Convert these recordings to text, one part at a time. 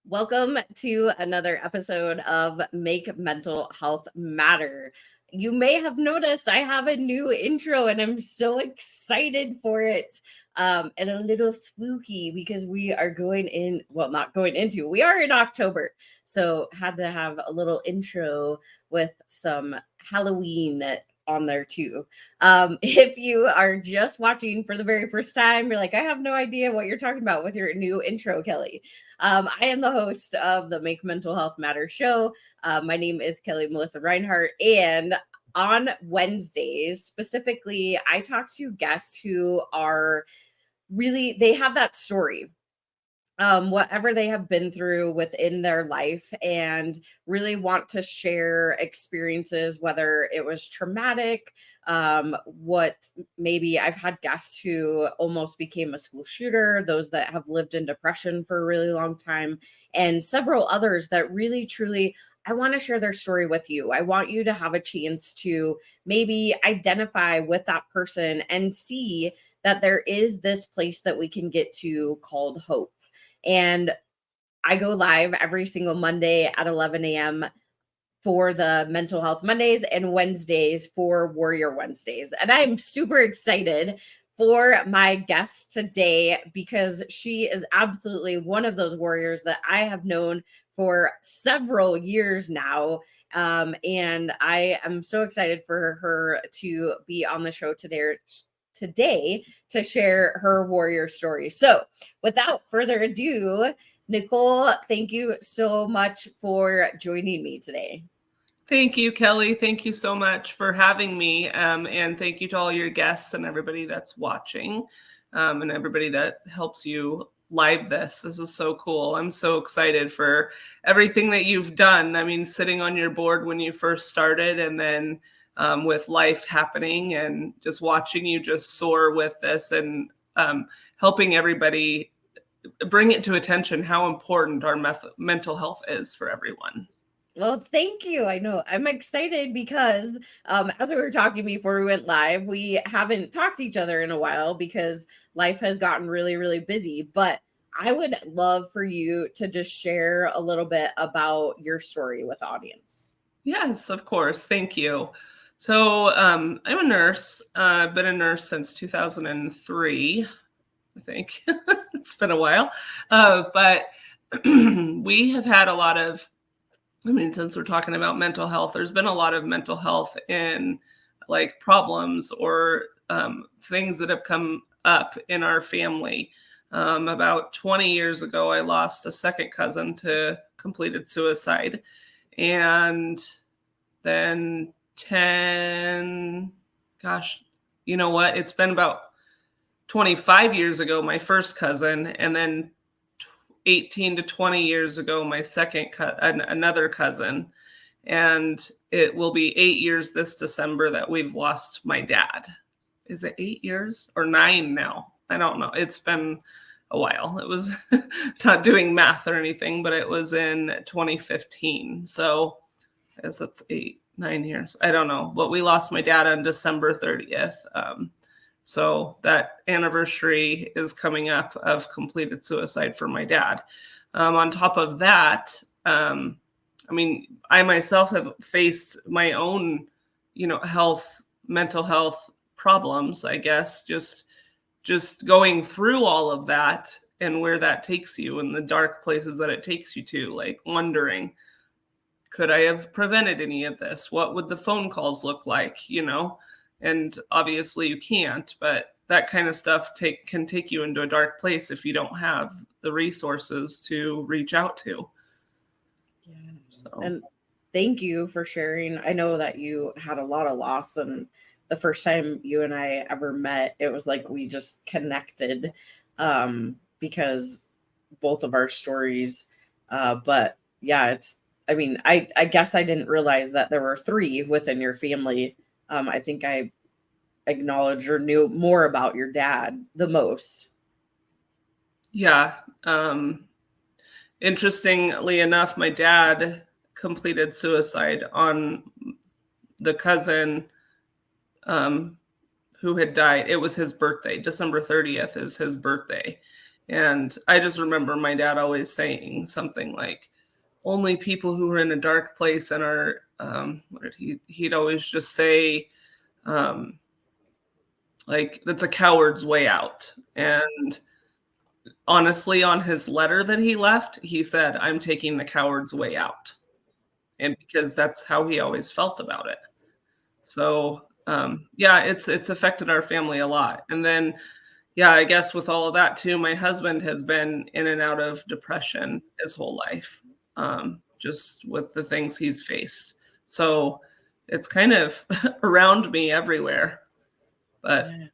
Welcome to another episode of Make Mental Health Matter. You may have noticed I have a new intro and I'm so excited for it. And a little spooky because we are we are in October. So had to have a little intro with some Halloween on there too. If you are just watching for the very first time, you're like, I have no idea what you're talking about with your new intro, Kelli. I am the host of the Make Mental Health Matter show. My name is Kelli Melissa Reinhart, and on Wednesdays, specifically, I talk to guests who are they have that story, whatever they have been through within their life, and really want to share experiences, whether it was traumatic, what maybe I've had guests who almost became a school shooter, those that have lived in depression for a really long time, and several others that really truly I want to share their story with you. I want you to have a chance to maybe identify with that person and see that there is this place that we can get to called hope. And I go live every single Monday at 11 a.m. for the Mental Health Mondays and Wednesdays for Warrior Wednesdays. And I'm super excited for my guest today because she is absolutely one of those warriors that I have known for several years now. And I am so excited for her to be on the show today to share her warrior story. So, without further ado, Nicole, thank you so much for joining me today. Thank you, Kelli. Thank you so much for having me. And thank you to all your guests and everybody that's watching, and everybody that helps you live this. This is so cool. I'm so excited for everything that you've done. I mean, sitting on your board when you first started, and then with life happening, and just watching you just soar with this, and helping everybody bring it to attention how important our mental health is for everyone. Well, thank you. I know I'm excited because as we were talking before we went live, we haven't talked to each other in a while because life has gotten really, really busy. But I would love for you to just share a little bit about your story with the audience. Yes, of course. Thank you. So I'm a nurse. I've been a nurse since 2003, I think. It's been a while. But we have had a lot of, since we're talking about mental health, there's been a lot of mental health in like problems or things that have come up in our family. About 20 years ago, I lost a second cousin to completed suicide. And then 10, gosh, you know what? It's been about 25 years ago, my first cousin, and then 18 to 20 years ago, my another cousin. And it will be 8 years this December that we've lost my dad. Is it 8 years or 9 now? I don't know. It's been a while. It was not doing math or anything, but it was in 2015. So I guess that's 9 years. I don't know. But we lost my dad on December 30th. So that anniversary is coming up of completed suicide for my dad. On top of that, I myself have faced my own, mental health problems, I guess, just going through all of that and where that takes you and the dark places that it takes you to, like wondering, could I have prevented any of this? What would the phone calls look like, And obviously you can't, but that kind of stuff can take you into a dark place if you don't have the resources to reach out to. Yeah. So. And thank you for sharing. I know that you had a lot of loss, and the first time you and I ever met, it was like we just connected because both of our stories. But yeah, I guess I didn't realize that there were 3 within your family. I think I acknowledged or knew more about your dad the most. Yeah. Interestingly enough, my dad completed suicide on the cousin who had died. It was his birthday. December 30th is his birthday. And I just remember my dad always saying something like, only people who are in a dark place and are, he'd always just say, um, like, that's a coward's way out. And honestly, on his letter that he left, he said, I'm taking the coward's way out. And because that's how he always felt about it. So, yeah, it's affected our family a lot. And then, yeah, I guess with all of that too, my husband has been in and out of depression his whole life, just with the things he's faced. So it's kind of around me everywhere. But Yeah.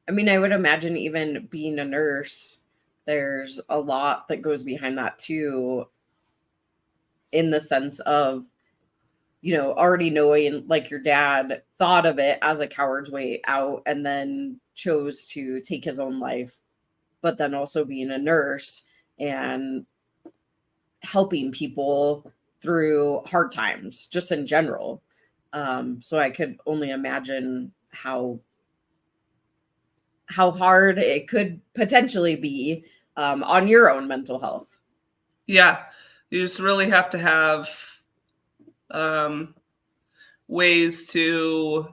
I mean, I would imagine even being a nurse, there's a lot that goes behind that too, in the sense of, already knowing like your dad thought of it as a coward's way out and then chose to take his own life, but then also being a nurse and helping people through hard times just in general. So I could only imagine how hard it could potentially be on your own mental health. yeah, you just really have to have um, ways to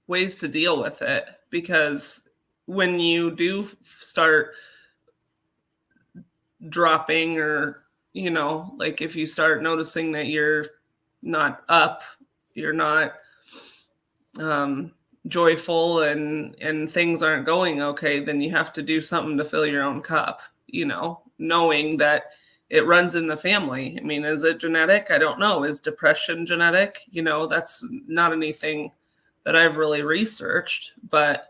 deal with it, because when you do start dropping, or like if you start noticing that you're not up, you're not joyful, and things aren't going okay, then you have to do something to fill your own cup, knowing that it runs in the family. I mean, is it genetic? I don't know. Is depression genetic? That's not anything that I've really researched, but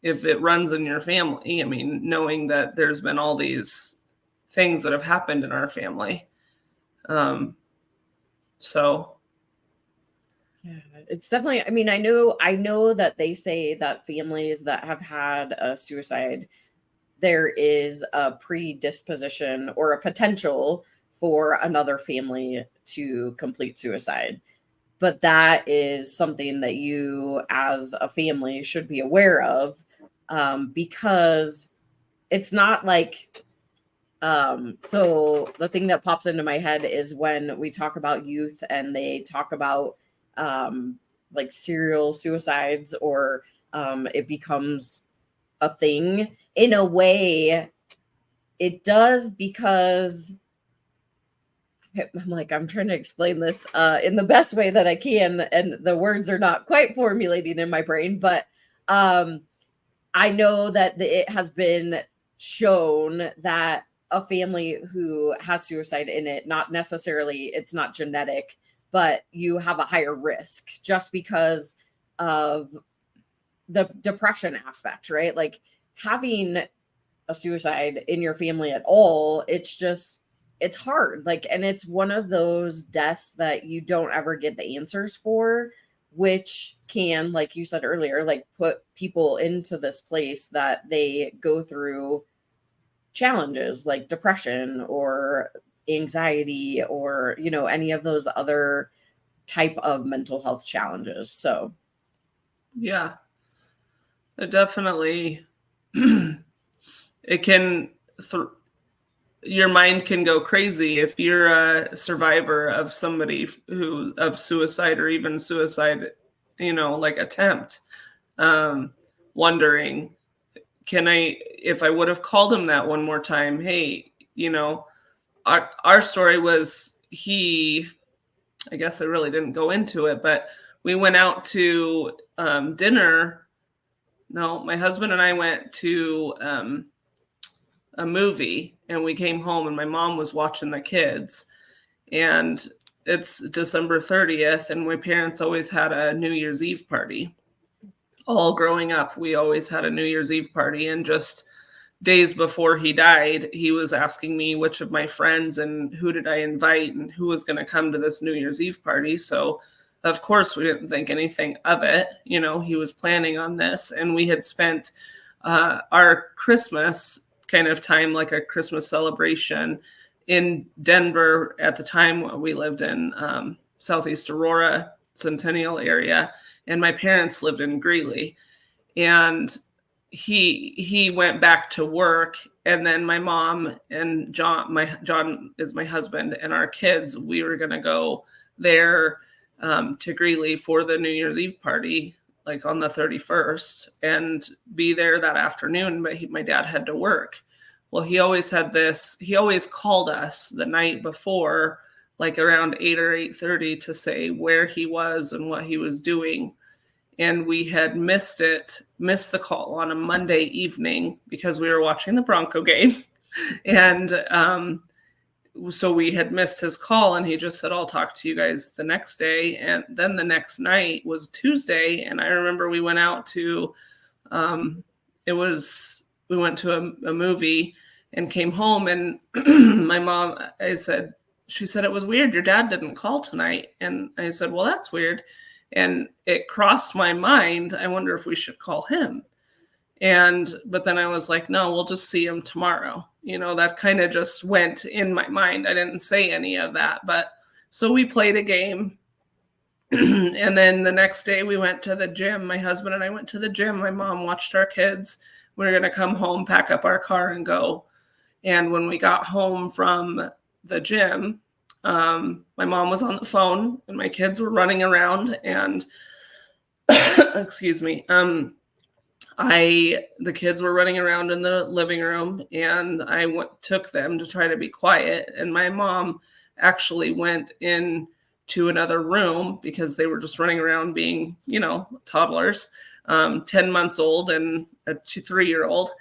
if it runs in your family, I mean, knowing that there's been all these things that have happened in our family. So Yeah, it's definitely, I mean, I know that they say that families that have had a suicide, there is a predisposition or a potential for another family to complete suicide. But that is something that you as a family should be aware of, because it's not like, so the thing that pops into my head is when we talk about youth and they talk about like serial suicides, or it becomes a thing. In a way it does, because I'm like, I'm trying to explain this in the best way that I can, and the words are not quite formulating in my brain, but I know that it has been shown that a family who has suicide in it, not necessarily, it's not genetic, but you have a higher risk just because of the depression aspect, right? Like having a suicide in your family at all, it's hard. Like, and it's one of those deaths that you don't ever get the answers for, which can, like you said earlier, like put people into this place that they go through challenges like depression or anxiety, or any of those other type of mental health challenges. So yeah, it definitely it can your mind can go crazy if you're a survivor of somebody of suicide, or even suicide, like attempt, wondering, if I would have called him that one more time, hey, our story was, I guess I really didn't go into it, but we went out to dinner. No, my husband and I went to a movie, and we came home and my mom was watching the kids, and it's December 30th, and my parents always had a New Year's Eve party. All growing up, we always had a New Year's Eve party, and just days before he died, he was asking me which of my friends and who did I invite and who was going to come to this New Year's Eve party. So of course we didn't think anything of it. He was planning on this, and we had spent our Christmas kind of time, like a Christmas celebration, in Denver. At the time, we lived in Southeast Aurora, Centennial area, and my parents lived in Greeley. And he went back to work, and then my mom and John is my husband, and our kids, we were going to go there to Greeley for the New Year's Eve party, like on the 31st, and be there that afternoon. But my dad had to work. Well, he always called us the night before, like around 8 or 8:30, to say where he was and what he was doing. And we had missed the call on a Monday evening because we were watching the Bronco game. And so we had missed his call, and he just said, I'll talk to you guys the next day. And then the next night was Tuesday. And I remember we went out to, we went to a movie and came home, and my mom, she said, it was weird. Your dad didn't call tonight. And I said, well, that's weird. And it crossed my mind, I wonder if we should call him. But then I was like, no, we'll just see him tomorrow. That kind of just went in my mind. I didn't say any of that. But so we played a game. And then the next day we went to the gym. My husband and I went to the gym. My mom watched our kids. We were going to come home, pack up our car, and go. And when we got home from the gym, my mom was on the phone and my kids were running around, and excuse me, the kids were running around in the living room, and I took them to try to be quiet. And my mom actually went in to another room because they were just running around being, toddlers, 10 months old and a 3-year-old.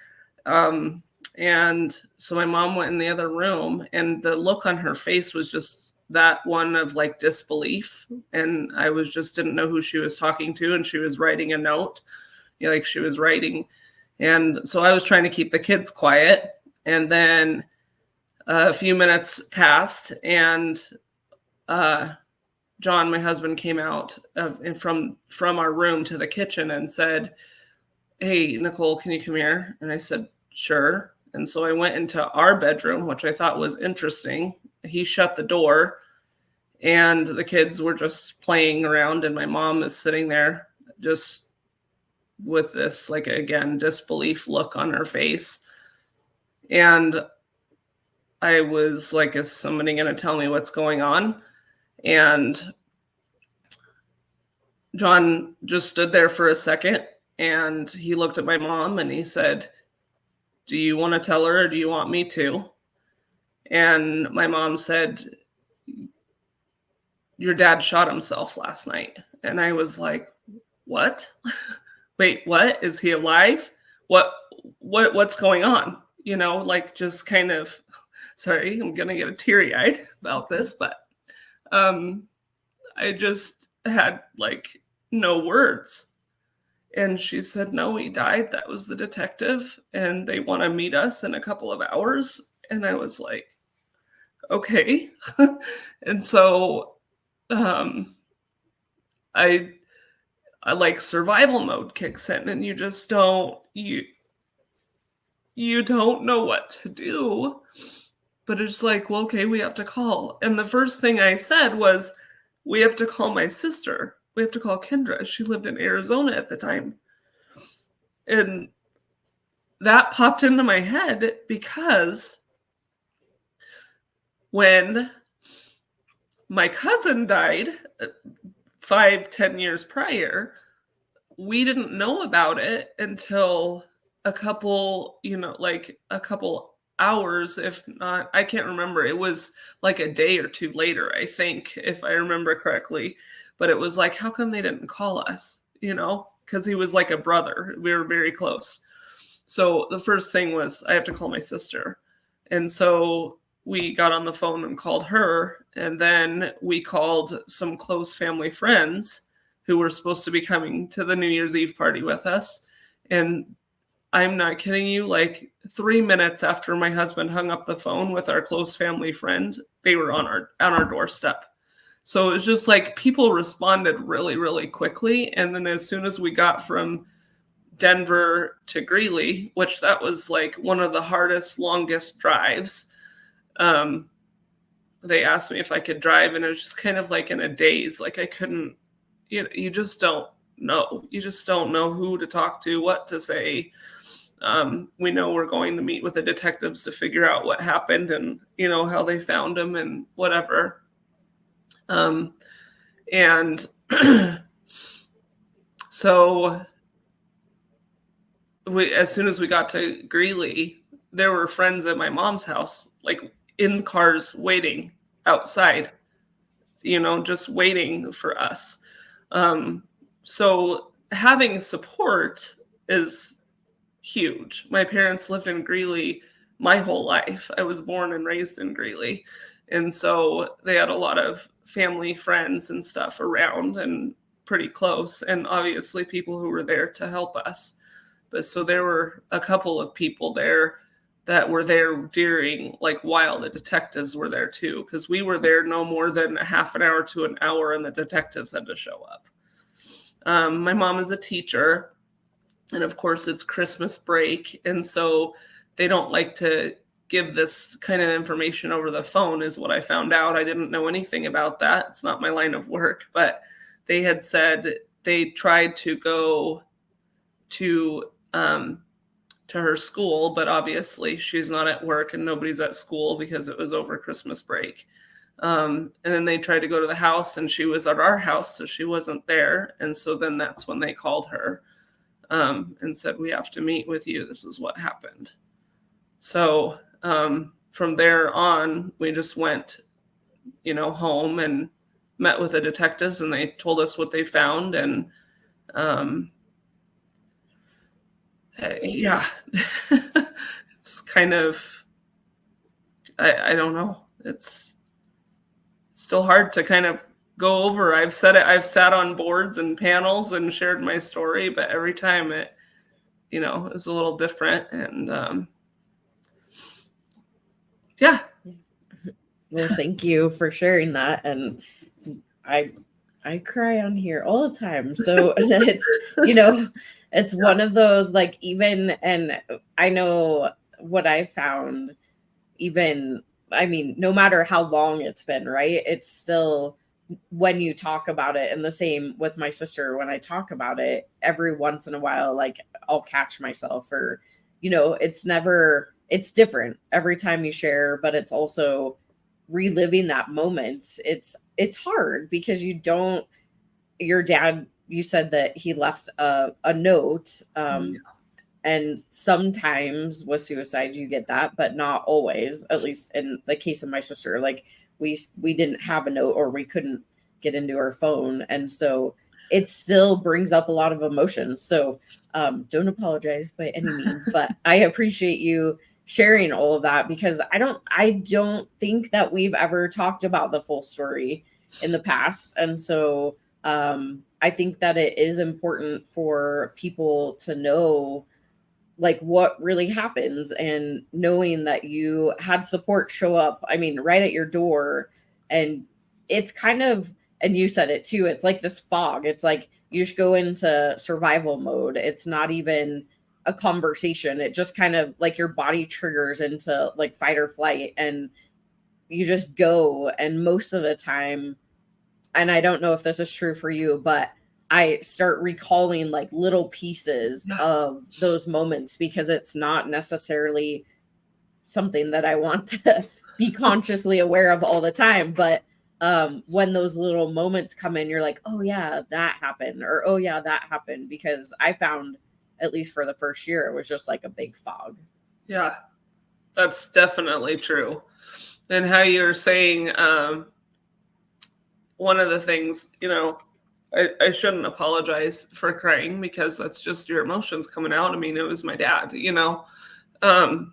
And so my mom went in the other room, and the look on her face was just that one of like disbelief. And I didn't know who she was talking to. And she was writing a note, like she was writing. And so I was trying to keep the kids quiet. And then a few minutes passed, and John, my husband, came out from our room to the kitchen and said, hey, Nicole, can you come here? And I said, sure. And so I went into our bedroom, which I thought was interesting. He shut the door, and the kids were just playing around, and my mom is sitting there just with this, like, again, disbelief look on her face. And I was like, is somebody going to tell me what's going on? And John just stood there for a second, and he looked at my mom and he said, do you want to tell her, or do you want me to? And my mom said, your dad shot himself last night. And I was like, what? Wait, what? Is he alive? What's going on? Like, just kind of, sorry, I'm going to get teary-eyed about this, but I just had like no words. And she said, no, he died. That was the detective, and they want to meet us in a couple of hours. And I was like, okay. And so I like survival mode kicks in, and you just don't know what to do. But it's like, well, okay, we have to call. And the first thing I said was, we have to call my sister. We have to call Kendra. She lived in Arizona at the time. And that popped into my head because when my cousin died 5-10 years prior, we didn't know about it until a couple hours, if not, I can't remember. It was like a day or two later, I think, if I remember correctly. But it was like, how come they didn't call us? Because he was like a brother. We were very close. So the first thing was, I have to call my sister. And so we got on the phone and called her. And then we called some close family friends who were supposed to be coming to the New Year's Eve party with us. And I'm not kidding you, like 3 minutes after my husband hung up the phone with our close family friend, they were on our doorstep. So it was just like people responded really, really quickly. And then as soon as we got from Denver to Greeley, which that was like one of the hardest, longest drives, they asked me if I could drive, and it was just kind of like in a daze. Like I couldn't, you just don't know. You just don't know who to talk to, what to say. we know we're going to meet with the detectives to figure out what happened and, how they found him and whatever. And so as soon as we got to Greeley, there were friends at my mom's house, like in cars waiting outside, just waiting for us. So having support is huge. My parents lived in Greeley my whole life. I was born and raised in Greeley. And so they had a lot of family, friends and stuff around and pretty close. And obviously people who were there to help us. But so there were a couple of people there that were there during, like, while the detectives were there too, because we were there no more than a half an hour to an hour and the detectives had to show up. My mom is a teacher, and of course it's Christmas break. And so they don't like to give this kind of information over the phone, is what I found out. I didn't know anything about that. It's not my line of work, but they had said they tried to go to her school, but obviously she's not at work and nobody's at school because it was over Christmas break. And then they tried to go to the house and she was at our house, so she wasn't there. And so then that's when they called her and said, we have to meet with you. This is what happened. So from there on, we just went, home and met with the detectives, and they told us what they found. And yeah, it's kind of, I don't know. It's still hard to kind of go over. I've sat on boards and panels and shared my story, but every time it, is a little different. And yeah. Well, thank you for sharing that. And I cry on here all the time. So it's, it's one of those, like, even, and I know what I found, even, I mean, no matter how long it's been, right? It's still, when you talk about it, and the same with my sister, when I talk about it, every once in a while, like, I'll catch myself, or, it's different every time you share, but it's also reliving that moment. It's hard because your dad, you said that he left a note, and sometimes with suicide you get that, but not always. At least in the case of my sister, like, we didn't have a note, or we couldn't get into our phone, and so it still brings up a lot of emotions. So don't apologize by any means, but I appreciate you sharing all of that, because I don't think that we've ever talked about the full story in the past. And so I think that it is important for people to know, like, what really happens, and knowing that you had support show up, I mean, right at your door. And it's kind of, and you said it too, it's like this fog. It's like you just go into survival mode. It's not even a conversation. It just kind of, like, your body triggers into, like, fight or flight, and you just go. And most of the time, and I don't know if this is true for you, but I start recalling, like, little pieces of those moments, because it's not necessarily something that I want to be consciously aware of all the time. But when those little moments come in, you're like, oh yeah, that happened, or oh yeah, that happened. Because I found, at least for the first year, it was just like a big fog. Yeah, that's definitely true. And how you're saying, one of the things, I shouldn't apologize for crying, because that's just your emotions coming out. I mean, it was my dad, and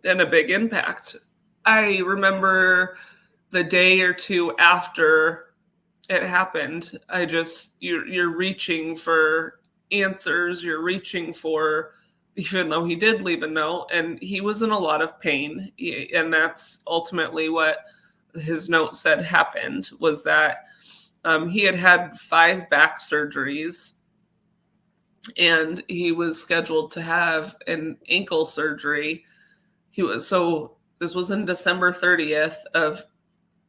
a big impact. I remember the day or two after it happened, you're reaching for answers. You're reaching for, even though he did leave a note and he was in a lot of pain. And that's ultimately what his note said happened, was that he had 5 back surgeries, and he was scheduled to have an ankle surgery. This was in December 30th of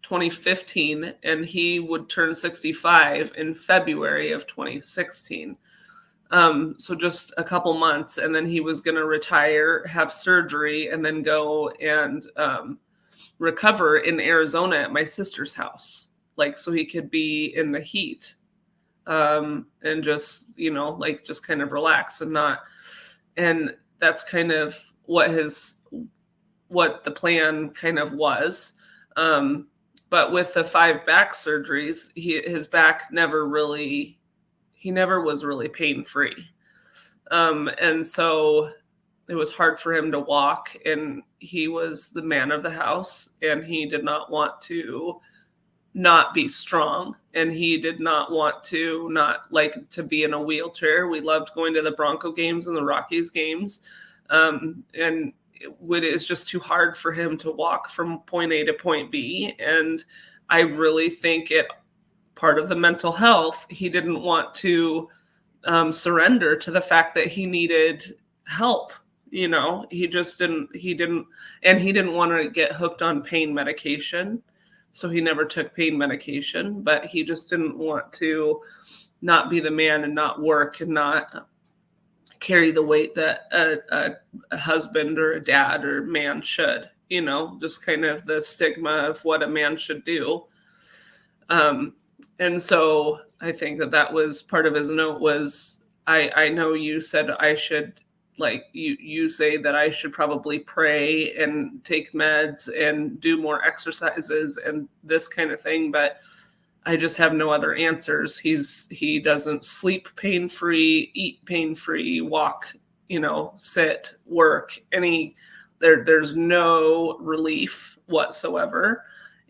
2015, and he would turn 65 in February of 2016. So just a couple months, and then he was going to retire, have surgery, and then go and recover in Arizona at my sister's house, like so he could be in the heat, and just like just kind of relax and not. And that's kind of what the plan kind of was. But with the 5 back surgeries, his back never was really pain-free. And so it was hard for him to walk, and he was the man of the house, and he did not want to not be strong, and he did not want to not like to be in a wheelchair. We loved going to the Bronco games and the Rockies games. And it's just too hard for him to walk from point A to point B. And I really think part of the mental health, he didn't want to surrender to the fact that he needed help. He didn't want to get hooked on pain medication. So he never took pain medication, but he just didn't want to not be the man and not work and not carry the weight that a husband or a dad or man should, just kind of the stigma of what a man should do. And so I think that was part of his note was, I know you said I should, like you say that I should probably pray and take meds and do more exercises and this kind of thing, but I just have no other answers. He doesn't sleep pain-free, eat pain-free, walk, sit, work, there's no relief whatsoever.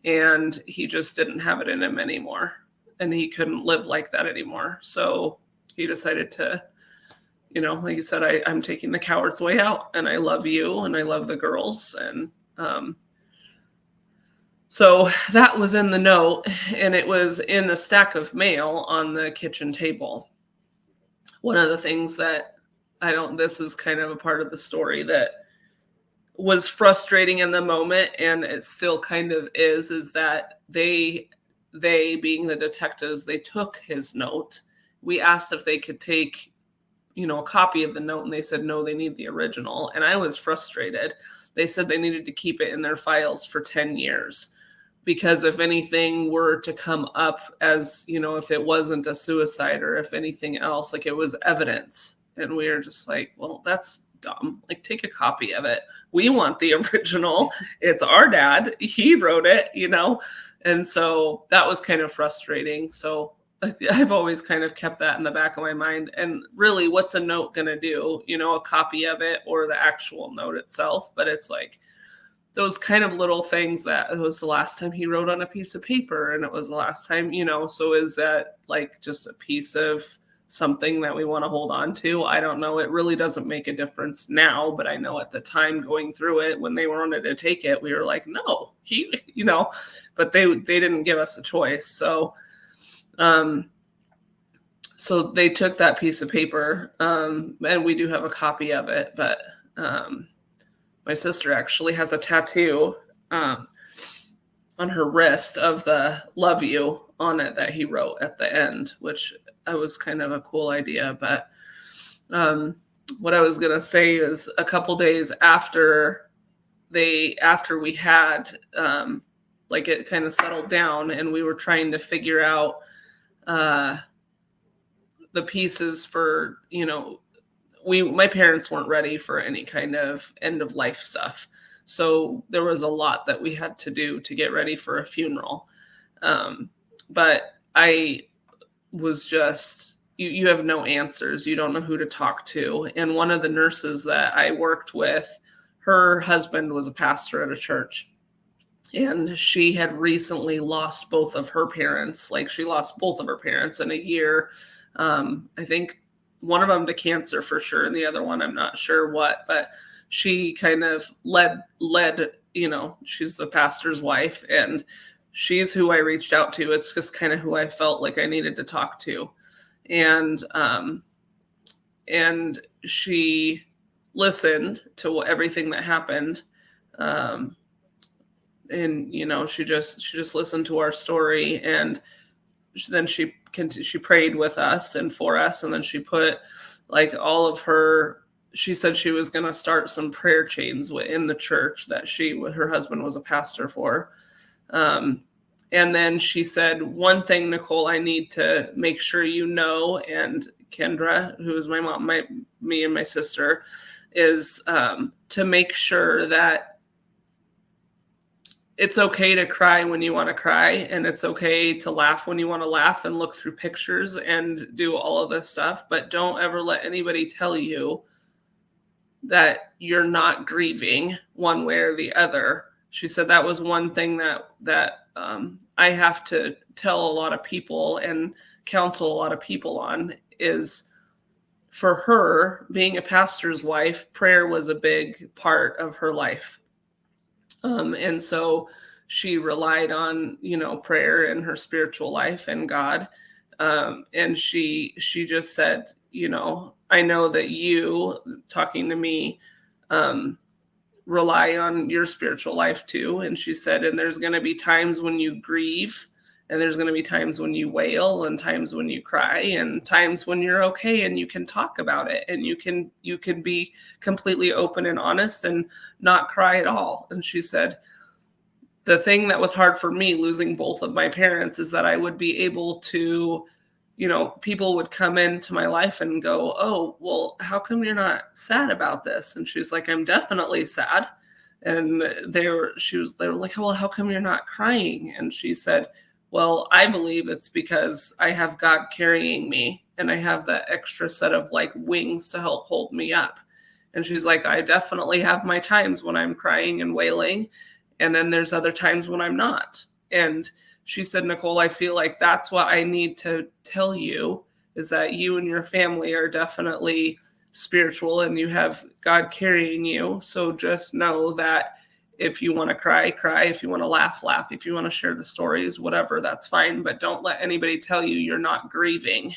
And he just didn't have it in him anymore. And he couldn't live like that anymore. So he decided to, like you said, I'm taking the coward's way out, and I love you and I love the girls. And so that was in the note, and it was in a stack of mail on the kitchen table. One of the things that this is kind of a part of the story that was frustrating in the moment, and it still kind of is that they being the detectives, they took his note. We asked if they could take a copy of the note, and they said no, they need the original. And I was frustrated. They said they needed to keep it in their files for 10 years because if anything were to come up as if it wasn't a suicide or if anything else, like it was evidence. And we were just like, well, that's dumb. Like, take a copy of it. We want the original. It's our dad. He wrote it, and so that was kind of frustrating. So I've always kind of kept that in the back of my mind. And really, what's a note going to do? A copy of it or the actual note itself. But it's like those kind of little things that it was the last time he wrote on a piece of paper, and it was the last time, so is that like just a piece of something that we want to hold on to? I don't know. It really doesn't make a difference now, but I know at the time going through it, when they wanted to take it, we were like, no, but they didn't give us a choice. So they took that piece of paper, and we do have a copy of it, but my sister actually has a tattoo on her wrist of the love you on it that he wrote at the end, which I was kind of a cool idea. But what I was going to say is a couple days after we had like it kind of settled down and we were trying to figure out the pieces for, my parents weren't ready for any kind of end of life stuff. So there was a lot that we had to do to get ready for a funeral. But I was just, you have no answers. You don't know who to talk to. And one of the nurses that I worked with, her husband was a pastor at a church. And she had recently lost both of her parents. Like she lost both of her parents in a year. I think one of them to cancer for sure. And the other one, I'm not sure what, but she kind of led, she's the pastor's wife, and she's who I reached out to. It's just kind of who I felt like I needed to talk to. And she listened to everything that happened. And, she just listened to our story, and then she prayed with us and for us. And then she put like she said she was going to start some prayer chains in the church that her husband was a pastor for. And then she said, one thing, Nicole, I need to make sure you know, and Kendra, who is my mom, me and my sister, is to make sure that it's okay to cry when you want to cry, and it's okay to laugh when you want to laugh and look through pictures and do all of this stuff. But don't ever let anybody tell you that you're not grieving one way or the other. She said that was one thing that I have to tell a lot of people and counsel a lot of people on, is for her, being a pastor's wife, prayer was a big part of her life. And so she relied on, prayer in her spiritual life and God. And she just said, I know that you, talking to me, rely on your spiritual life too. And she said, and there's going to be times when you grieve, and there's going to be times when you wail, and times when you cry, and times when you're okay and you can talk about it, and you can be completely open and honest and not cry at all. And she said, the thing that was hard for me losing both of my parents is that I would be able to, people would come into my life and go, oh, well, how come you're not sad about this? And she's like, I'm definitely sad. And they were like, well, how come you're not crying? And she said, well, I believe it's because I have God carrying me, and I have that extra set of like wings to help hold me up. And she's like, I definitely have my times when I'm crying and wailing, and then there's other times when I'm not. And she said, Nicole, I feel like that's what I need to tell you, is that you and your family are definitely spiritual and you have God carrying you. So just know that if you want to cry, cry. If you want to laugh, laugh. If you want to share the stories, whatever, that's fine. But don't let anybody tell you you're not grieving,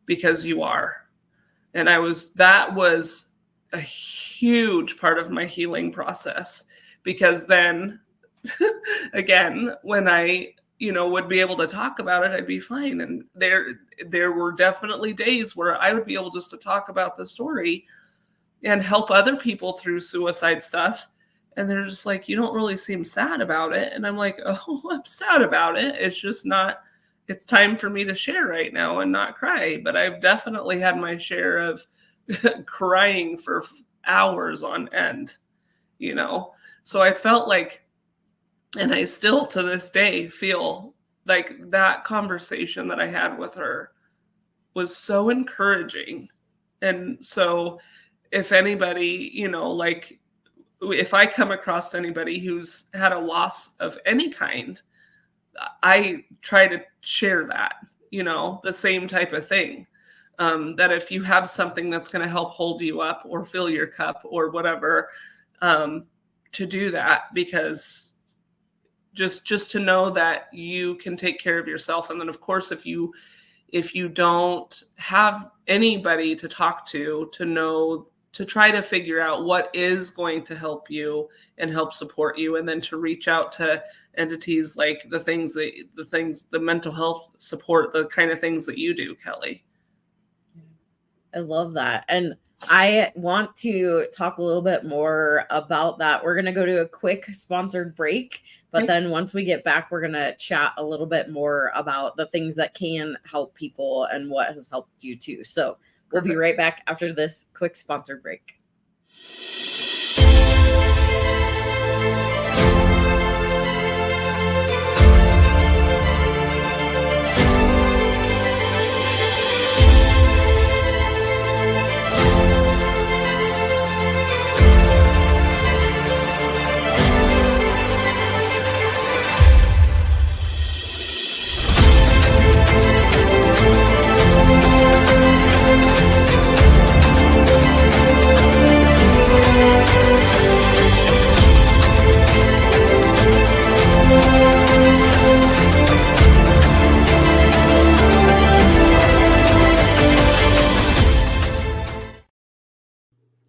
because you are. And that was a huge part of my healing process, because then again, when I would be able to talk about it, I'd be fine. And there were definitely days where I would be able just to talk about the story and help other people through suicide stuff. And they're just like, you don't really seem sad about it. And I'm like, oh, I'm sad about it. It's just not, it's time for me to share right now and not cry. But I've definitely had my share of crying for hours on end, So I felt like, and I still to this day feel like that conversation that I had with her was so encouraging. And so if anybody, if I come across anybody who's had a loss of any kind, I try to share that, the same type of thing. That if you have something that's going to help hold you up or fill your cup or whatever, to do that, because just to know that you can take care of yourself. And then of course, if you don't have anybody to talk to know, to try to figure out what is going to help you and help support you, and then to reach out to entities like the mental health support, the kind of things that you do, Kelli. I love that. And I want to talk a little bit more about that. We're going to go to a quick sponsored break, but then once we get back, we're going to chat a little bit more about the things that can help people and what has helped you too. So we'll be right back after this quick sponsored break.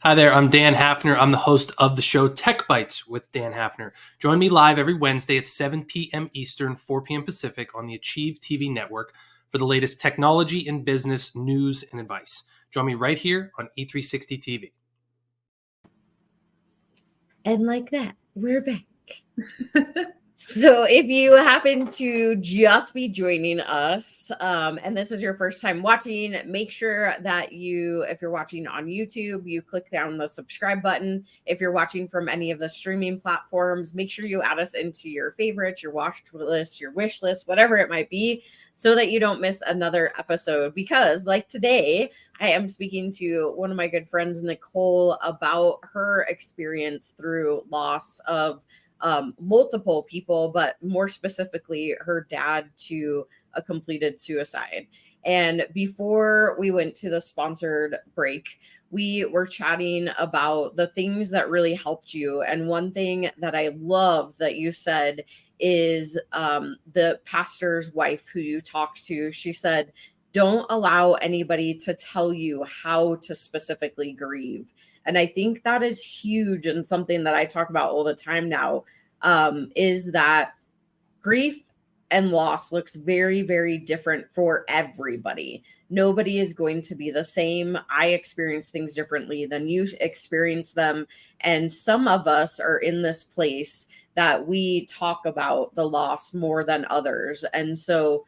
Hi there, I'm Dan Hafner. I'm the host of the show Tech Bites with Dan Hafner. Join me live every Wednesday at 7 p.m. Eastern, 4 p.m. Pacific on the Achieve TV network for the latest technology and business news and advice. Join me right here on E360 TV. And like that, we're back. So if you happen to just be joining us, and this is your first time watching, make sure that if you're watching on YouTube, you click down the subscribe button. If you're watching from any of the streaming platforms, make sure you add us into your favorites, your watch list, your wish list, whatever it might be, so that you don't miss another episode. Because like today, I am speaking to one of my good friends, Nicole, about her experience through loss of multiple people, but more specifically her dad, to a completed suicide. And before we went to the sponsored break, we were chatting about the things that really helped you. And one thing that I love that you said is the pastor's wife who you talked to, she said, don't allow anybody to tell you how to specifically grieve. And I think that is huge, and something that I talk about all the time now, is that grief and loss looks very, very different for everybody. Nobody is going to be the same. I experience things differently than you experience them. And some of us are in this place that we talk about the loss more than others. And so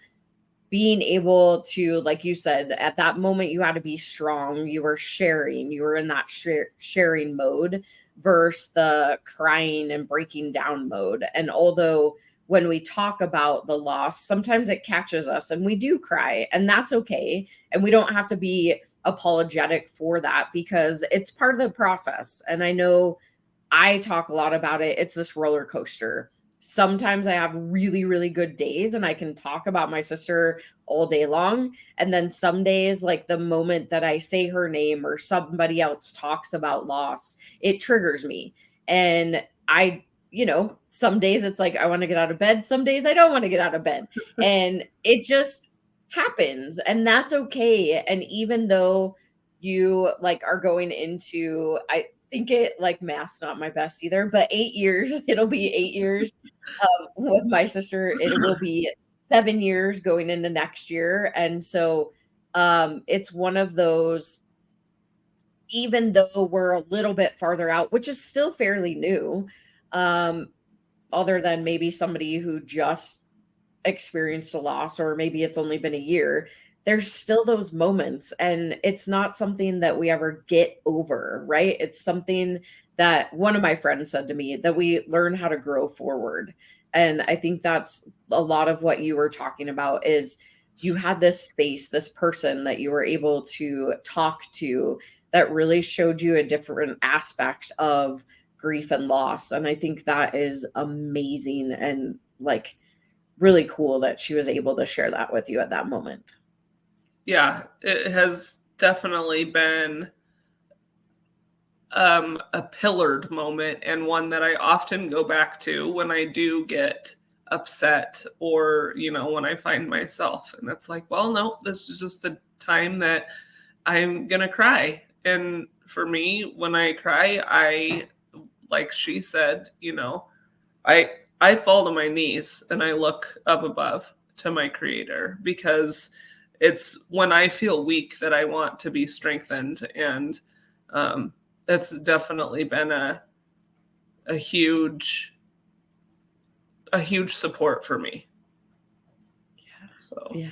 being able to, like you said, at that moment, you had to be strong. You were sharing, you were in that sharing mode versus the crying and breaking down mode. And although when we talk about the loss, sometimes it catches us and we do cry, and that's okay. And we don't have to be apologetic for that, because it's part of the process. And I know I talk a lot about it. It's this roller coaster. Sometimes I have really, really good days and I can talk about my sister all day long. And then some days, like the moment that I say her name or somebody else talks about loss, it triggers me. And some days it's like I want to get out of bed. Some days I don't want to get out of bed. And it just happens. And that's okay. And even though you are going into, I think it math's not my best either, but 8 years, it'll be 8 years. With my sister, it will be 7 years going into next year. And so it's one of those, even though we're a little bit farther out, which is still fairly new, other than maybe somebody who just experienced a loss, or maybe it's only been a year, there's still those moments. And it's not something that we ever get over, right? It's something that one of my friends said to me, that we learn how to grow forward. And I think that's a lot of what you were talking about, is you had this space, this person that you were able to talk to that really showed you a different aspect of grief and loss. And I think that is amazing, and really cool that she was able to share that with you at that moment. Yeah, it has definitely been a pillared moment, and one that I often go back to when I do get upset, or, when I find myself. And it's like, well, no, this is just a time that I'm going to cry. And for me, when I cry, I, like she said, I fall to my knees and I look up above to my Creator, because it's when I feel weak that I want to be strengthened. And it's definitely been a huge support for me. Yeah. So yeah.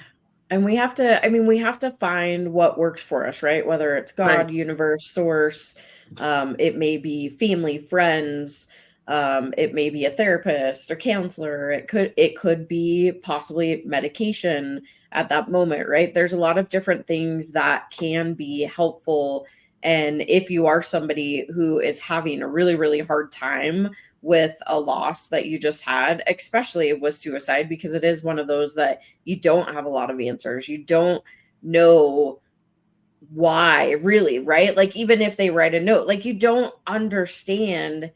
And we have to find what works for us, right? Whether it's God, right, universe, source, it may be family, friends, it may be a therapist or counselor. It could be possibly medication at that moment, right? There's a lot of different things that can be helpful. And if you are somebody who is having a really, really hard time with a loss that you just had, especially with suicide, because it is one of those that you don't have a lot of answers. You don't know why, really, right? Even if they write a note, you don't understand,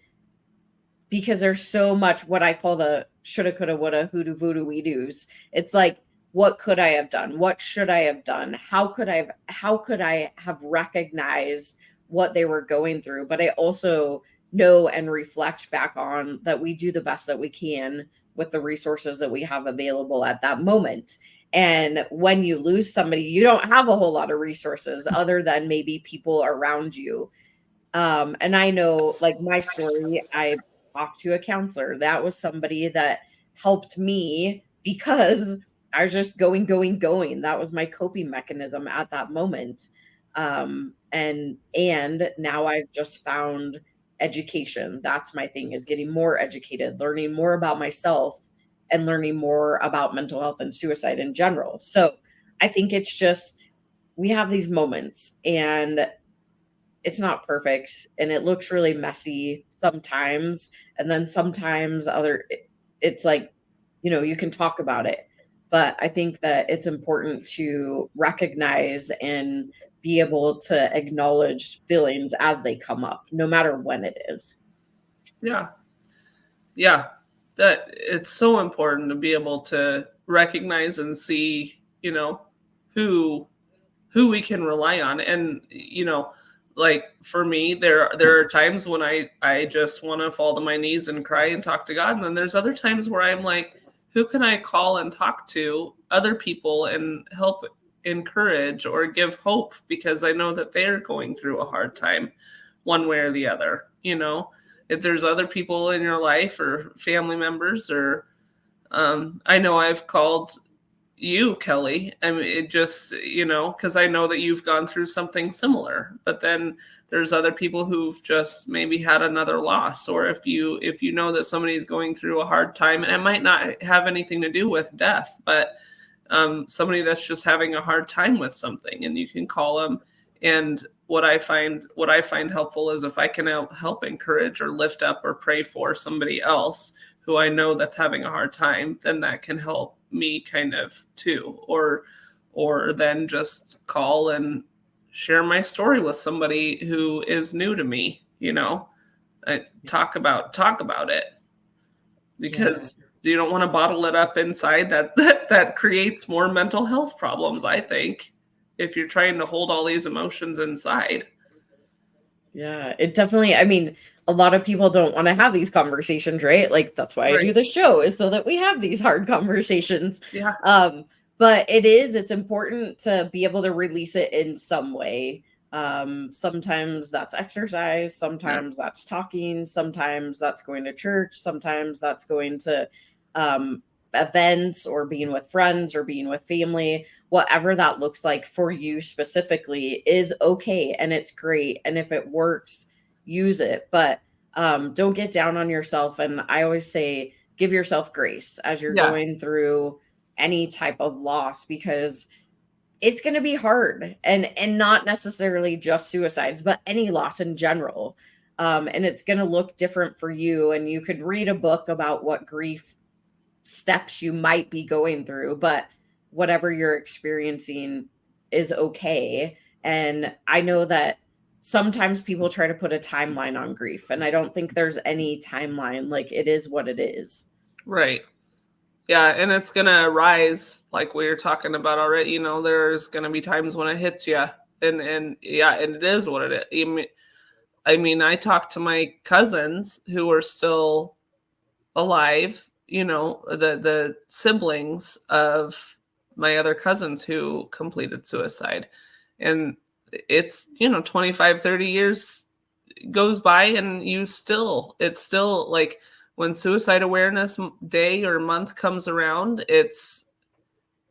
because there's so much what I call the shoulda, coulda, woulda, hoodoo, voodoo, we do's. It's like, what could I have done? What should I have done? How could I have recognized what they were going through? But I also know and reflect back on that we do the best that we can with the resources that we have available at that moment. And when you lose somebody, you don't have a whole lot of resources other than maybe people around you. And I know, like, my story, I talked to a counselor. That was somebody that helped me because I was just going. That was my coping mechanism at that moment. And now I've just found education. That's my thing, is getting more educated, learning more about myself, and learning more about mental health and suicide in general. So I think it's just, we have these moments, and it's not perfect, and it looks really messy sometimes. And then sometimes it's like, you can talk about it. But I think that it's important to recognize and be able to acknowledge feelings as they come up, no matter when it is. Yeah. Yeah. That it's so important to be able to recognize and see, who we can rely on. And, like for me, there are times when I just want to fall to my knees and cry and talk to God. And then there's other times where I'm like, who can I call and talk to? Other people, and help encourage or give hope, because I know that they're going through a hard time one way or the other. If there's other people in your life or family members, or I know I've called you, Kelli. I mean, it just, because I know that you've gone through something similar. But then there's other people who've just maybe had another loss, or if you know that somebody's going through a hard time, and it might not have anything to do with death, but somebody that's just having a hard time with something, and you can call them. And what I find helpful is if I can help encourage or lift up or pray for somebody else who I know that's having a hard time, then that can help me kind of too. Or then just call and share my story with somebody who is new to me, talk about it, because you don't want to bottle it up inside. That creates more mental health problems, I think, if you're trying to hold all these emotions inside. Yeah, it definitely, I mean, a lot of people don't want to have these conversations, right? Like, that's why I do the show, is so that we have these hard conversations. Yeah. But it's important to be able to release it in some way. Sometimes that's exercise, sometimes that's talking, sometimes that's going to church, sometimes that's going to events, or being with friends, or being with family. Whatever that looks like for you specifically is okay, and it's great. And if it works, use it. But don't get down on yourself. And I always say, give yourself grace as you're going through any type of loss, because it's going to be hard, and not necessarily just suicides, but any loss in general. And it's going to look different for you. And you could read a book about what grief steps you might be going through, but whatever you're experiencing is okay. And I know that sometimes people try to put a timeline on grief, and I don't think there's any timeline. Like, it is what it is. Right. Yeah. And it's going to rise, like we were talking about already. There's going to be times when it hits you, and and it is what it is. I mean, I talked to my cousins who are still alive, the siblings of my other cousins who completed suicide. And it's, 25, 30 years goes by, and it's still like, when Suicide Awareness Day or month comes around, it's,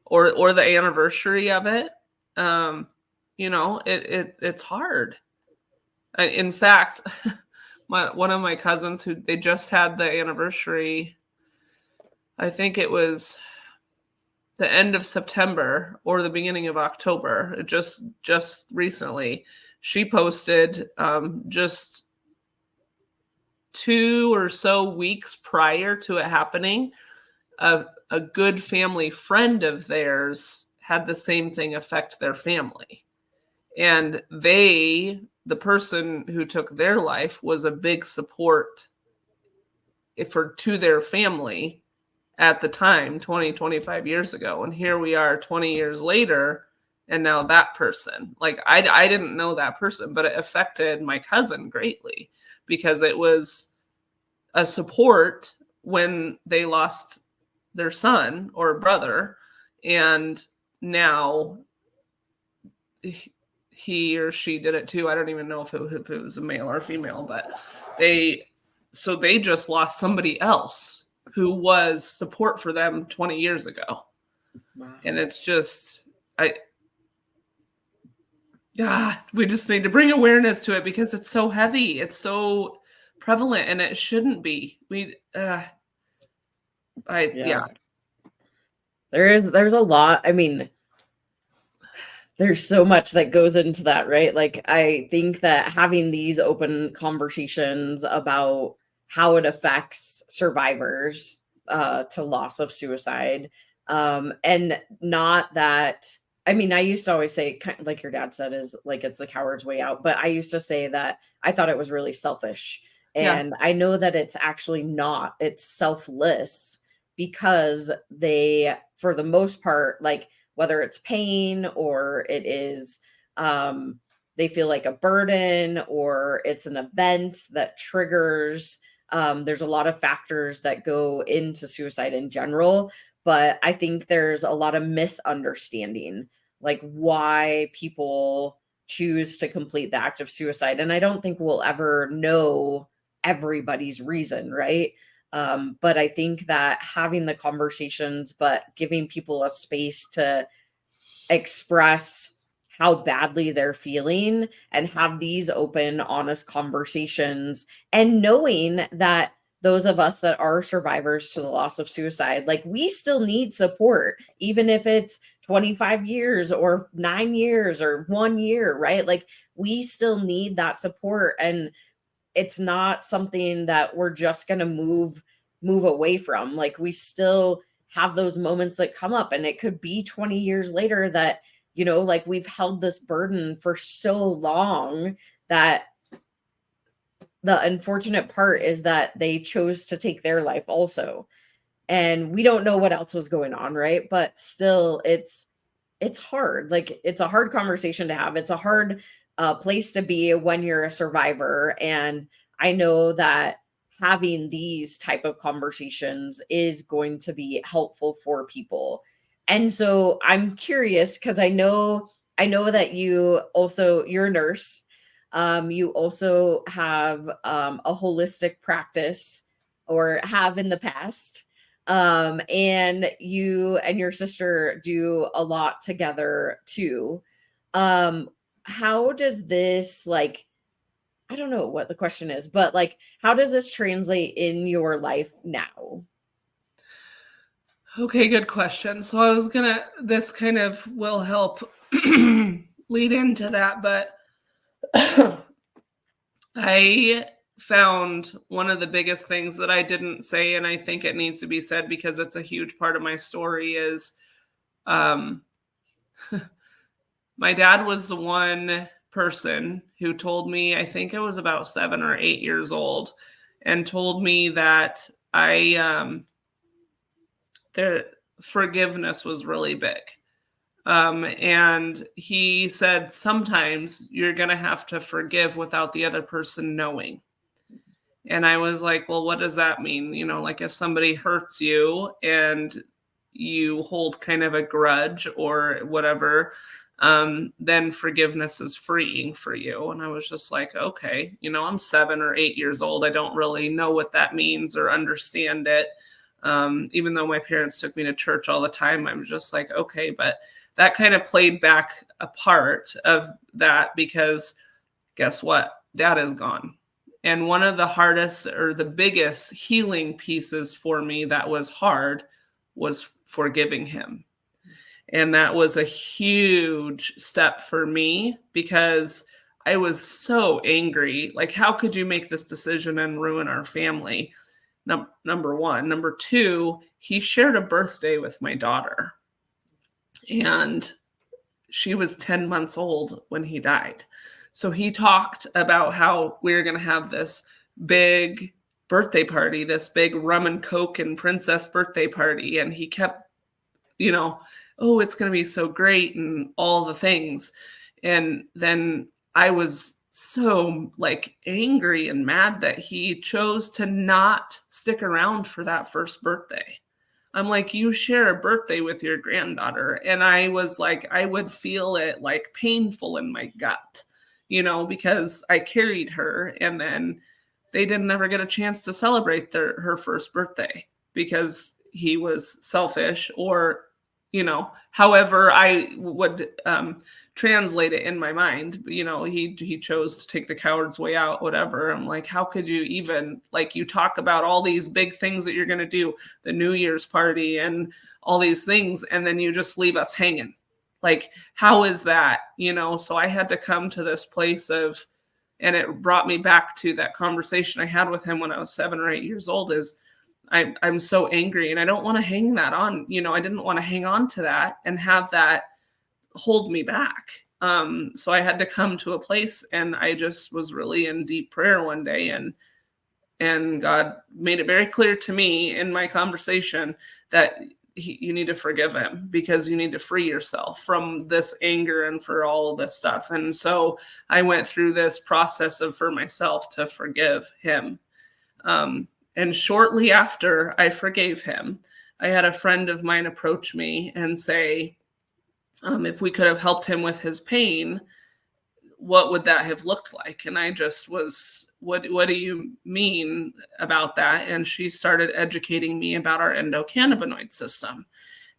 or the anniversary of it, it's hard. In fact, one of my cousins, who they just had the anniversary, I think it was the end of September or the beginning of October, just recently, she posted just 2 or so weeks prior to it happening, a good family friend of theirs had the same thing affect their family. And the person who took their life was a big support to their family at the time, 20, 25 years ago. And here we are 20 years later, and now that person, like, I didn't know that person, but it affected my cousin greatly, because it was a support when they lost their son or brother. And now he or she did it too. I don't even know if it was a male or female, but they just lost somebody else who was support for them 20 years ago. Wow. And it's just, we just need to bring awareness to it because it's so heavy. It's so prevalent and it shouldn't be. There's a lot. I mean, there's so much that goes into that, right? Like, I think that having these open conversations about how it affects survivors to loss of suicide, and not that, I mean, I used to always say, like your dad said, is like, it's the coward's way out. But I used to say that I thought it was really selfish. And I know that it's actually not. It's selfless because they, for the most part, like, whether it's pain or it is, they feel like a burden or it's an event that triggers. There's a lot of factors that go into suicide in general, but I think there's a lot of misunderstanding, like why people choose to complete the act of suicide. And I don't think we'll ever know everybody's reason, right? But I think that having the conversations, but giving people a space to express how badly they're feeling and have these open, honest conversations, and knowing that those of us that are survivors to the loss of suicide, like, we still need support, even if it's 25 years or 9 years or 1 year, right? Like, we still need that support. And it's not something that we're just going to move away from. Like, we still have those moments that come up, and it could be 20 years later that, you know, like, we've held this burden for so long that the unfortunate part is that they chose to take their life also. And we don't know what else was going on, right? But still, it's hard. Like, it's a hard conversation to have. It's a hard place to be when you're a survivor. And I know that having these type of conversations is going to be helpful for people. And so I'm curious, because I know that you're a nurse. You also have a holistic practice, or have in the past. And you and your sister do a lot together too. How does this, like, I don't know what the question is, but, like, how does this translate in your life now? Okay, good question. So this kind of will help lead into that, but I found one of the biggest things that I didn't say, and I think it needs to be said because it's a huge part of my story, is my dad was the one person who told me, I think it was about 7 or 8 years old, and told me that their forgiveness was really big. And he said, sometimes you're going to have to forgive without the other person knowing. And I was like, well, what does that mean? You know, like, if somebody hurts you and you hold kind of a grudge or whatever, then forgiveness is freeing for you. And I was just like, okay, you know, I'm 7 or 8 years old. I don't really know what that means or understand it. Even though my parents took me to church all the time, I was just like, okay, but that kind of played back a part of that, because guess what? Dad is gone. And one of the hardest, or the biggest healing pieces for me that was hard, was forgiving him. And that was a huge step for me, because I was so angry. Like, how could you make this decision and ruin our family? Number one. Number two, he shared a birthday with my daughter. And she was 10 months old when he died. So he talked about how we were going to have this big birthday party, this big rum and coke and princess birthday party. And he kept, you know, oh, it's going to be so great and all the things. And then I was so, like, angry and mad that he chose to not stick around for that first birthday. I'm like, you share a birthday with your granddaughter. And I was like, I would feel it like painful in my gut, because I carried her, and then they didn't ever get a chance to celebrate her first birthday because he was selfish, or, however I would translate it in my mind. He chose to take the coward's way out, whatever. I'm like, how could you even, like, you talk about all these big things that you're going to do, the New Year's party and all these things, and then you just leave us hanging. Like, how is that? So I had to come to this place of, and it brought me back to that conversation I had with him when I was 7 or 8 years old, is I'm so angry, and I don't want to hang that on. I didn't want to hang on to that and have that hold me back. So I had to come to a place, and I just was really in deep prayer one day, and God made it very clear to me in my conversation that you need to forgive him, because you need to free yourself from this anger and for all of this stuff. And so I went through this process for myself to forgive him. And shortly after I forgave him, I had a friend of mine approach me and say, if we could have helped him with his pain, what would that have looked like? And I just was, what do you mean about that? And she started educating me about our endocannabinoid system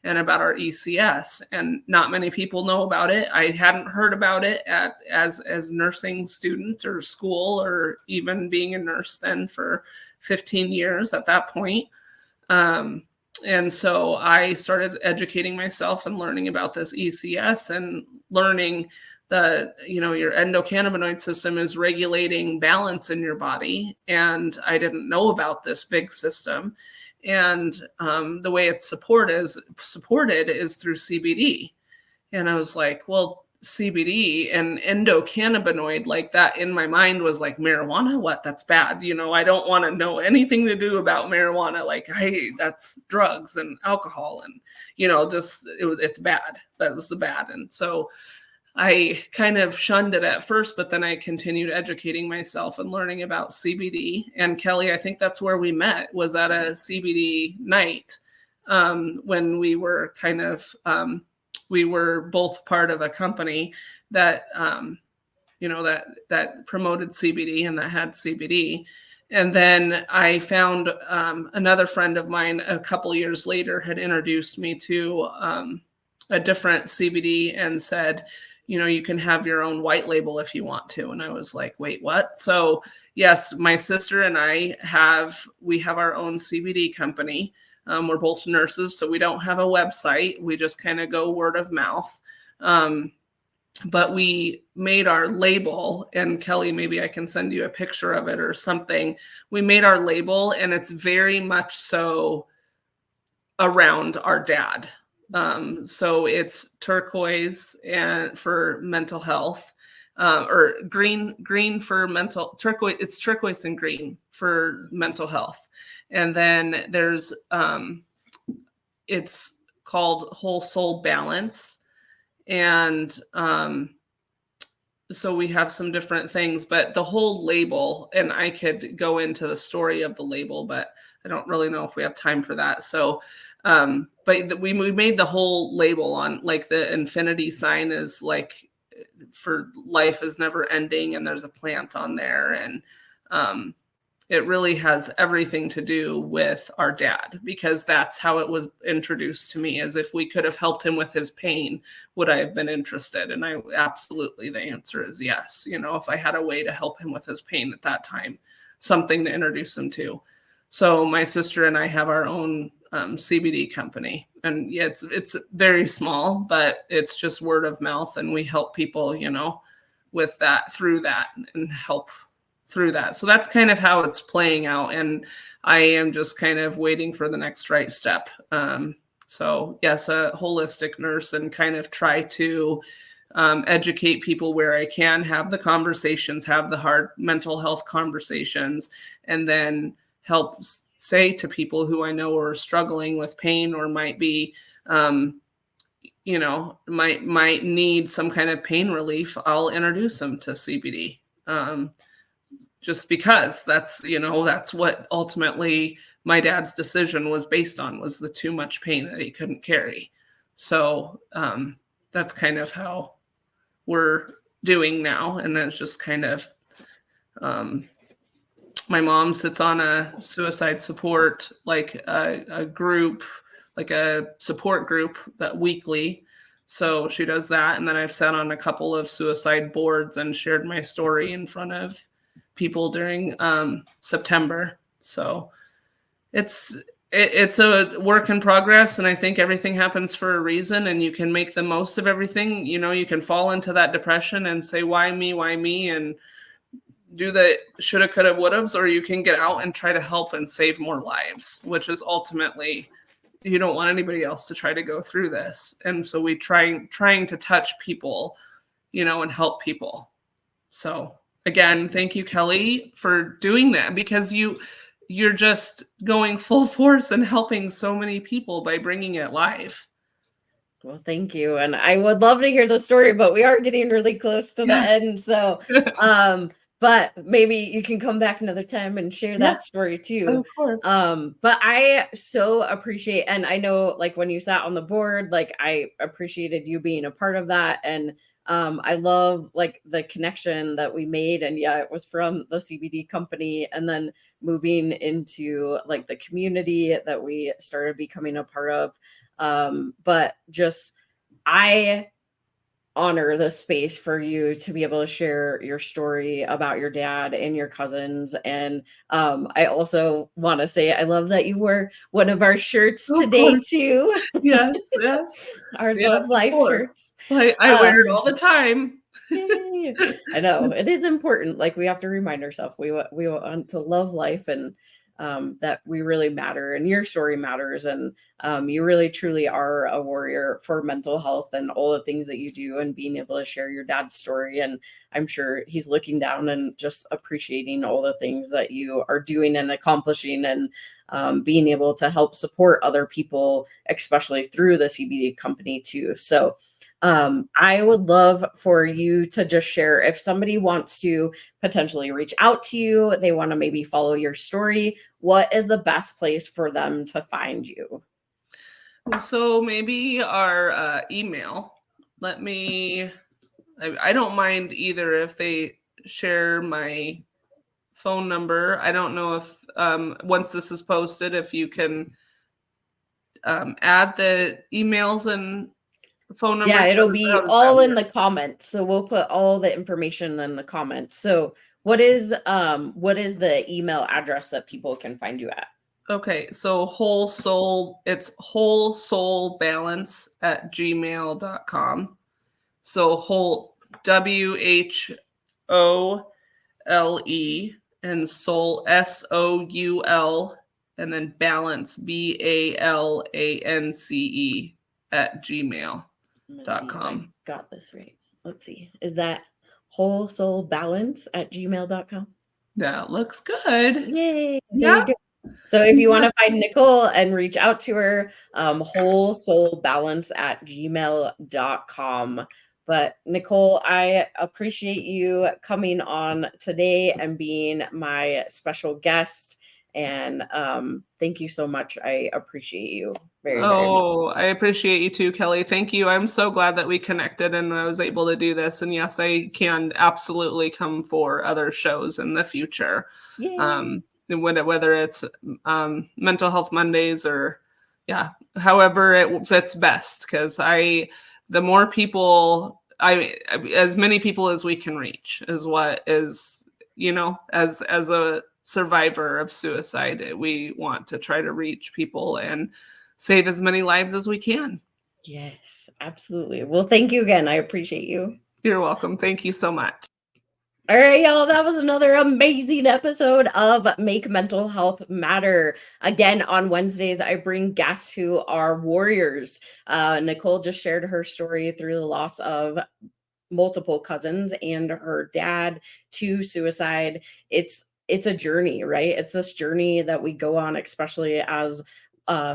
and about our ECS. And not many people know about it. I hadn't heard about it as nursing student or school, or even being a nurse then for 15 years at that point. And so I started educating myself and learning about this ECS, and learning that, your endocannabinoid system is regulating balance in your body. And I didn't know about this big system. And the way it's supported is through CBD. And I was like, well, CBD and endocannabinoid, like that in my mind was like, marijuana, what? That's bad. I don't want to know anything to do about marijuana. Like, hey, that's drugs and alcohol, and, it's bad. That was the bad. And so I kind of shunned it at first, but then I continued educating myself and learning about CBD. And Kelli, I think that's where we met, was at a CBD night, when we were we were both part of a company that, that promoted CBD and that had CBD. And then I found another friend of mine a couple years later had introduced me to a different CBD and said, you can have your own white label if you want to. And I was like, wait, what? So yes, my sister and I we have our own CBD company. We're both nurses, so we don't have a website. We just kind of go word of mouth. But we made our label, and Kelli, maybe I can send you a picture of it or something. We made our label, and it's very much so around our dad. So it's turquoise and for mental health, or green for mental turquoise. It's turquoise and green for mental health. And then there's, it's called Whole Soul Balance. And so we have some different things, but the whole label, and I could go into the story of the label, but I don't really know if we have time for that. So, but we made the whole label on, like, the infinity sign is like, for life is never ending, and there's a plant on there. And it really has everything to do with our dad, because that's how it was introduced to me, as if we could have helped him with his pain, would I have been interested? And I absolutely, the answer is yes. If I had a way to help him with his pain at that time, something to introduce him to. So my sister and I have our own CBD company, and yeah, it's very small, but it's just word of mouth, and we help people, with that, through that, and help through that. So that's kind of how it's playing out. And I am just kind of waiting for the next right step. So yes, a holistic nurse, and kind of try to educate people where I can, have the conversations, have the hard mental health conversations, and then help say to people who I know are struggling with pain, or might be, might need some kind of pain relief. I'll introduce them to CBD. Just because that's what ultimately my dad's decision was based on, was the too much pain that he couldn't carry. So that's kind of how we're doing now. And that's just kind of, my mom sits on a suicide support, like a group, like a support group that weekly. So she does that. And then I've sat on a couple of suicide boards and shared my story in front of people during September. So it's a work in progress. And I think everything happens for a reason, and you can make the most of everything. You know, you can fall into that depression and say, why me? And do the shoulda, coulda, wouldas, or you can get out and try to help and save more lives, which is ultimately, you don't want anybody else to try to go through this. And so we trying to touch people, you know, and help people. So again, thank you, Kelli, for doing that, because you're just going full force and helping so many people by bringing it live. Well, thank you. And I would love to hear the story, but we are getting really close to the end. So, but maybe you can come back another time and share that story too. Of course. But I so appreciate, and I know like when you sat on the board, like I appreciated you being a part of that. And I love like the connection that we made. And yeah, it was from the CBD company, and then moving into like the community that we started becoming a part of. But just, I honor the space for you to be able to share your story about your dad and your cousins. And I also want to say I love that you wore one of our shirts today too. Yes. Our Love Life shirts. I wear it all the time. I know it is important. Like we have to remind ourselves we want to love life, and that we really matter, and your story matters. And you really truly are a warrior for mental health and all the things that you do, and being able to share your dad's story. And I'm sure he's looking down and just appreciating all the things that you are doing and accomplishing, and being able to help support other people, especially through the CBD company too. So I would love for you to just share, if somebody wants to potentially reach out to you, they want to maybe follow your story, what is the best place for them to find you? So maybe our email. I don't mind either if they share my phone number. I don't know if once this is posted, if you can add the emails and phone numbers. Yeah, it'll be all in the comments. So we'll put all the information in the comments. So what is the email address that people can find you at? Okay, so whole soul, it's wholesoulbalance@gmail.com. So whole, WHOLE, and soul, SOUL, and then balance, BALANCE @gmail.com. Got this right. Let's see. Is that wholesoulbalance@gmail.com? That looks good. Yay. There you go. So if you want to find Nicole and reach out to her, wholesoulbalance@gmail.com. But Nicole, I appreciate you coming on today and being my special guest. And thank you so much. I appreciate you very much. I appreciate you too, Kelli. Thank you. I'm so glad that we connected and I was able to do this. And yes, I can absolutely come for other shows in the future. Whether it's Mental Health Mondays or however it fits best. Because the more people, as many people as we can reach is what is, as a survivor of suicide, we want to try to reach people and save as many lives as we can. Yes, absolutely. Well, thank you again. I appreciate you. You're welcome. Thank you so much. All right, y'all, that was another amazing episode of Make Mental Health Matter. Again, on Wednesdays, I bring guests who are warriors. Nicole just shared her story through the loss of multiple cousins and her dad to suicide. It's a journey, right? It's this journey that we go on, especially as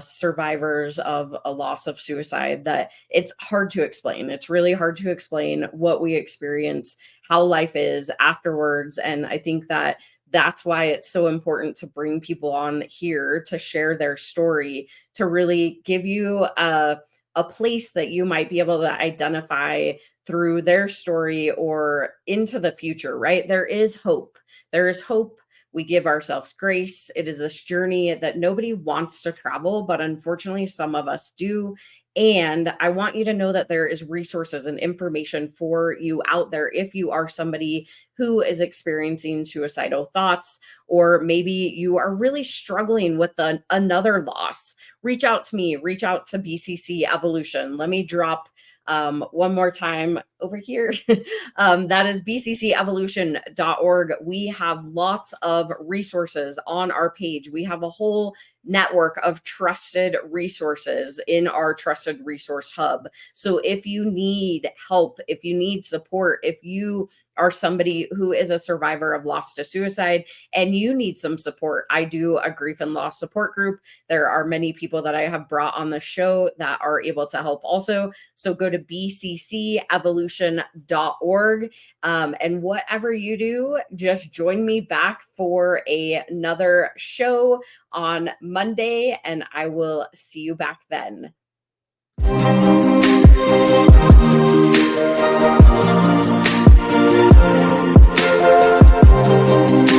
survivors of a loss of suicide, that it's hard to explain. It's really hard to explain what we experience, how life is afterwards. And I think that That's why it's so important to bring people on here to share their story, to really give you a place that you might be able to identify through their story or into the future, right? There is hope. There is hope. We give ourselves grace. It is this journey that nobody wants to travel, but unfortunately, some of us do. And I want you to know that there is resources and information for you out there if you are somebody who is experiencing suicidal thoughts, or maybe you are really struggling with another loss. Reach out to me, reach out to BCC Evolution. Let me drop one more time over here. That is bccevolution.org. We have lots of resources on our page. We have a whole network of trusted resources in our trusted resource hub. So if you need help, if you need support, if you are somebody who is a survivor of loss to suicide and you need some support, I do a grief and loss support group. There are many people that I have brought on the show that are able to help also. So go to bccevolution.org. And whatever you do, just join me back for another show on Monday, and I will see you back then. Thank you.